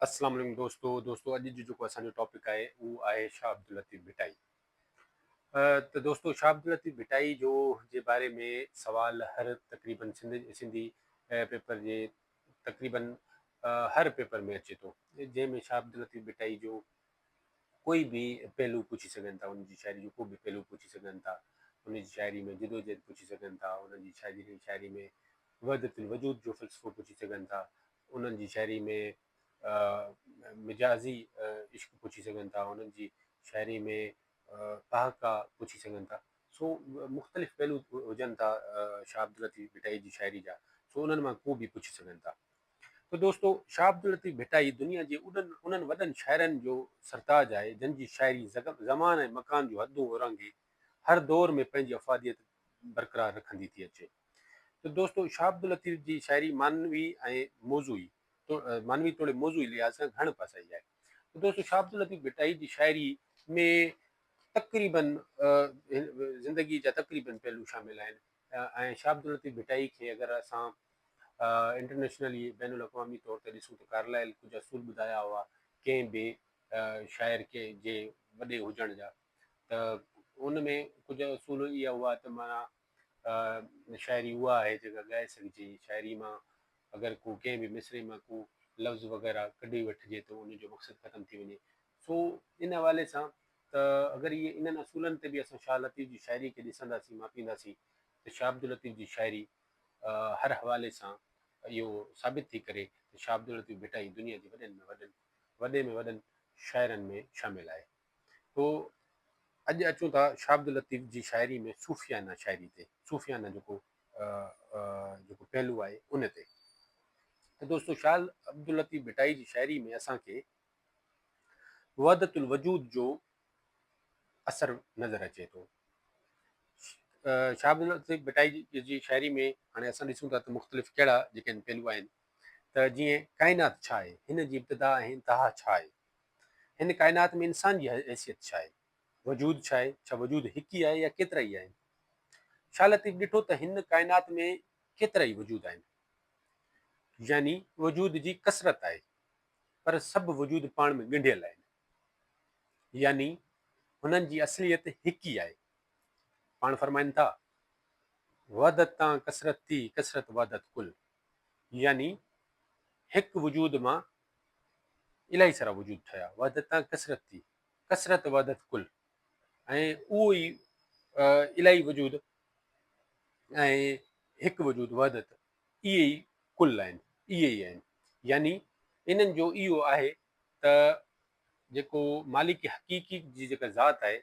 अस्सलाम वालेकुम दोस्तों अॼु जो जेको असांजो टॉपिक आहे उहो आहे शाह अब्दुल लतीफ़ भिटाई। त दोस्तों शाह अब्दुल लतीफ़ भिटाई जो जे बारे में सवाल हर तक़रीबन सिंधी पेपर जे तक़रीबन हर पेपर में अचे थो, जंहिंमें शाह अब्दुल लतीफ़ भिटाई जो कोई भी पहलू पुछी सघनि था, उनजी शायरी जो को बि पहलू पुछी सघनि था। उनजी शायरी में जिदोजहद पुछी सघनि था, उनजी शायरी में वहदतुल वजूद जो फ़लसफ़ो पुछी सघनि था, उन्हनि जी शायरी में मिजाज़ी इश्क पुछी सघनि था, उन्हनि जी शायरी में पहाका पुछी सघनि था। सो मुख़्तलिफ़ पहलू हुजनि था शाह अब्दुल लतीफ़ भिटाई जी शायरी जा, सो उन्हनि मां को बि पुछी सघनि था। तो दोस्तों शाह अब्दुल लतीफ़ भिटाई दुनिया जे उन्हनि वॾनि शाइरनि जो सरताज आहे जंहिंजी शायरी ज़मान ऐं मकान जूं हदूं ओरांगे हर दौर में पंहिंजी अफ़ादियत बरक़रार रखंदी थी अचे। तो दोस्तों शाह अब्दुल लतीफ़ जी शायरी मानवी ऐं मौज़ूई मानवी तोड़े मौज़ूई लिहाज़ सां घण पासाई आहे। तो दोस्तों शाह अब्दुल लतीफ़ भिटाई जी शायरी में तक़रीबन ज़िंदगी जा तक़रीबन पहलू शामिल आहिनि। ऐं शाह अब्दुल लतीफ़ भिटाई खे अगरि असां इंटरनेशनली बैनुल अक़वामी तौर ते ॾिसूं त कार्लाइल कुझु असूल ॿुधाया हुआ कंहिं बि शाइर के जे वॾे हुजण जा। त उन में कुझु असूल इहा हुआ त माना शाइरी उहा आहे जेका ॻाए सघिजे। शाइरी मां अगरि को कंहिं बि मिसरे मां को लफ़्ज़ वग़ैरह कढी वठिजे त उनजो मक़सदु ख़तमु थी वञे। सो इन हवाले सां त अगरि इहे इन्हनि असूलनि ते बि असां शाह लतीफ़ जी शायरी खे ॾिसंदासीं मापींदासीं त शाह अब्दुल लतीफ़ जी शायरी हर हवाले सां इहो साबित थी करे त शाह अब्दुल लतीफ़ भिटाई दुनिया जे वॾे में वॾनि शाइरनि में शामिल आहे। तो अॼु अचूं था शाह अब्दुल लतीफ़ जी शायरी में सूफ़ियाना शायरी ते, सूफ़ियाना जेको पहलू आहे उन ते। त दोस्तों शाह अब्दुल लतीफ़ भिटाई जी शायरी में असांखे वहदतुल वजूद जो असर नज़र अचे थो। शाह अब्दुल लतीफ़ भिटाई जी शायरी में हाणे असां ॾिसूं था त मुख़्तलिफ़ कहिड़ा जेके आहिनि पहलू आहिनि। त जीअं काइनात छा आहे, हिन जी इब्तिदा ऐं इंतिहा छा आहे, हिन काइनात में इंसान जी हैसियत छा आहे, वजूद छा आहे, छा वजूद हिकु ई आहे या केतिरा ई आहिनि। शाह लतीफ़ ॾिठो त हिन काइनात में केतिरा ई वजूद आहिनि, यानी वजूद जी कसरत आहे, पर सभु वजूद पाण में ॻंढियल आहिनि, यानी हुननि जी असलियत हिकु ई आहे। पाण फरमाइनि था वहदत तां कसरत थी कसरत वहदत कुल, यानी हिकु वजूद मां इलाही सारा वजूद ठहिया, वहदत तां कसरत थी कसरत वहदत कुल, ऐं उहो ई इलाही वजूद ऐं हिकु वजूद वहदत इहे ई कुल आहिनि, इहे ई आहिनि। यानी इन्हनि जो इहो आहे त जेको मालिक हक़ीक़ी जी जेका ज़ात आहे,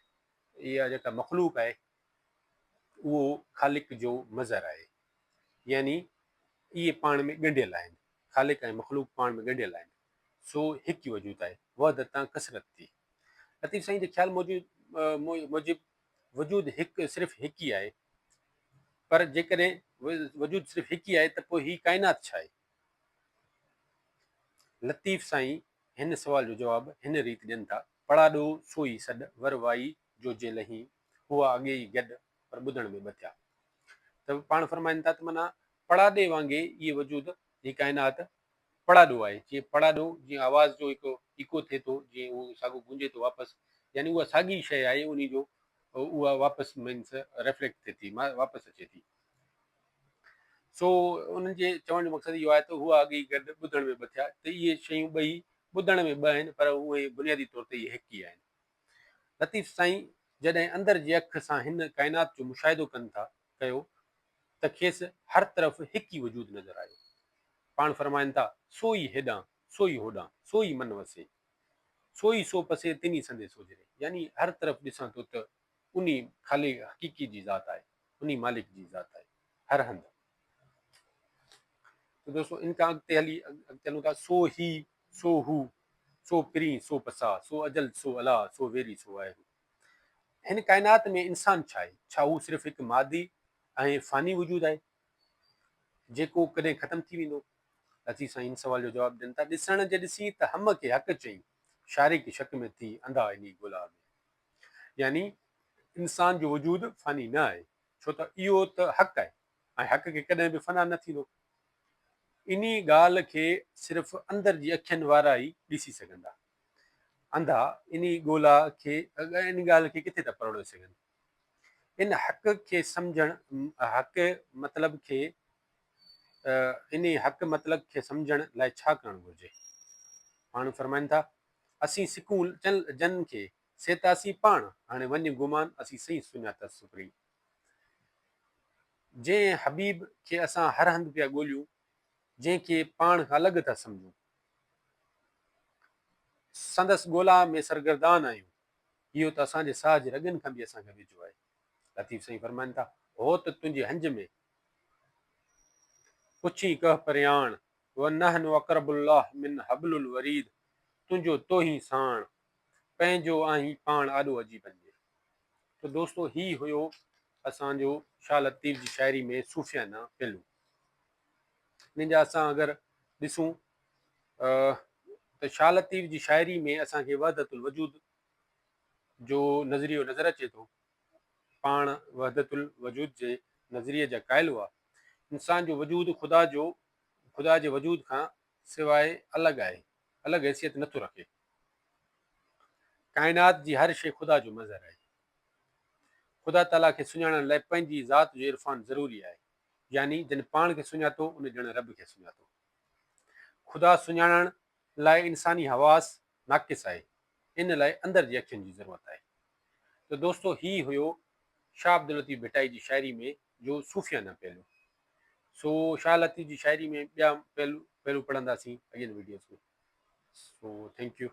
इहा जेका मख़लूक आहे उहो ख़ालिक जो मज़र आहे, यानी इहे पाण में ॻंढियल आहिनि, ख़ालिक ऐं मख़लूक पाण में ॻंढियल आहिनि। सो हिकु ई वजूद आहे, वहदत तां कसरत थी। लतीफ़ साईं जे ख़्याल मूजिब वजूद हिकु सिर्फ़ु हिकु ई आहे, पर जेकॾहिं वजूद सिर्फ़ु हिकु ई आहे त पोइ हीअ काइनात छा आहे। लतीफ़ साईं हिन सवाल जो जवाबु हिन रीति ॾियनि था, पढ़ाॾो सोई सॾ वरवाई जो जे लही उहा अॻे ई गॾु पर ॿुधण में ॿ थिया। त पाण फरमाइनि था त माना पढ़ाॾे वांगुरु इहे वजूद ही काइनात पढ़ाॾो आहे। जीअं पढ़ाॾो जीअं आवाज़ जो हिकु इको थिए थो, जीअं उहो साॻियो गूंजे थो वापसि, यानी उहा साॻी शइ आहे, उन जो उहा वापसि मीन्स रिफ्लेक्ट थिए थी, वापसि अचे थी। सो उन्हनि जे चवण जो मक़सदु इहो आहे त उहा अॻे गॾु ॿुधण में ॿ थिया, त इहे शयूं ॿई ॿुधण में ॿ आहिनि, पर उहे बुनियादी तौर ते इहे हिकु ई आहिनि। लतीफ़ साईं जॾहिं अंदरि जी अखि सां हिन काइनात जो मुशाहिदो कयो त खेसि हर तरफ़ हिकु ई वजूद नज़र आयो। पाण फरमाइनि था सो ई हेॾां सो ई होॾां सो ई मन वसे, सो ई सो पसे तिनी संदे सोजरे, यानी हर तरफ़ ॾिसां थो त उन ख़ाली हक़ीक़ी जी ज़ात आहे, उन मालिक जी ज़ात आहे हर हंधि। तो दोस्तों इनखां अॻिते अॻिते हलूं था, सो ही सो हू सो पिरी सो पसा सो अजल सो अला सो वेरी सो आहे। हिन काइनात में इंसान छा आहे, छा हू सिर्फ़ु हिकु मादी ऐं फ़ानी वजूद आहे जेको कॾहिं ख़तमु थी वेंदो। लतीफ़ साईं इन सवाल जो जवाबु ॾियनि था, ॾिसण जे ॾिसी त हम खे हक़ चई शारिक शक में थी अंधा इन गुलाब, यानी इंसान जो वजूद फ़ानी न आहे, छो त इहो त हक़ आहे ऐं हक़ खे कॾहिं बि फ़ना न थींदो। इन ॻाल्हि खे सिर्फ़ु अंदरि जी अखियुनि वारा ई ॾिसी सघंदा। अंधा इन ॻाल्हि खे किथे था परोड़े सघनि। इन हक़ खे सम्झणु हक़ मतिलब खे इन हक़ मतिलब खे सम्झण लाइ छा करणु घुरिजे? पाण फरमाइनि था, असीं सिकूं जन खे सेतासीं पाण, हाणे वञ गुमान असीं सही सुञातसि सुपरी। जंहिं हबीब खे असां हर हंधि पिया ॻोल्हियूं, जंहिंखे पाण खां अलॻि था सम्झूं, संदसि ॻोल्हा में सरगर्दान आहियूं, इहो त असांजे साह जे रॻनि खां बि असांखे वेझो आहे। लतीफ़ साईं फरमाइनि था, हो त तुंहिंजे हंज में पुछी कह परियाण, व नहनु अक़रबुल्लाह मिन हबलुल वरीद, तुंहिंजो तो ही साण, पंहिंजो आहीं पाण आॾो अजीब जे। तो दोस्तो ही हुयो असांजो शाह लतीफ़ जी शाइरी में सूफ़ियाना पहलू। इन जा असां अगरि ॾिसूं त शाह लतीफ़ जी शाइरी में असांखे वहदतुल वजूद जो नज़रियो नज़र अचे थो। पाण वहदतुल वजूद जे नज़रिए जा क़ाइल हुआ। इंसान जो वजूद ख़ुदा जे वजूद खां सवाइ अलॻि आहे, अलॻि हैसियत नथो रखे। काइनात जी हर शइ ख़ुदा जो मज़हर आहे। ख़ुदा ताला खे सुञाणण लाइ पंहिंजी ज़ात जो इरफान ज़रूरी आहे, यानी जिन पाण खे सुञातो उन ॼण रब खे सुञातो। ख़ुदा सुञाणण लाइ इंसानी हवास नाक़िस आहे, इन लाइ अंदरि जी अखियुनि जी ज़रूरत आहे। त दोस्तो ही हुयो शाह अब्दुल लतीफ़ भिटाई जी शाइरी में जो सूफ़ियाना पहलू। सो शाह लतीफ़ जी शाइरी में ॿिया पहलू पढ़ंदासीं अॻियनि वीडियोज़ में। So thank U.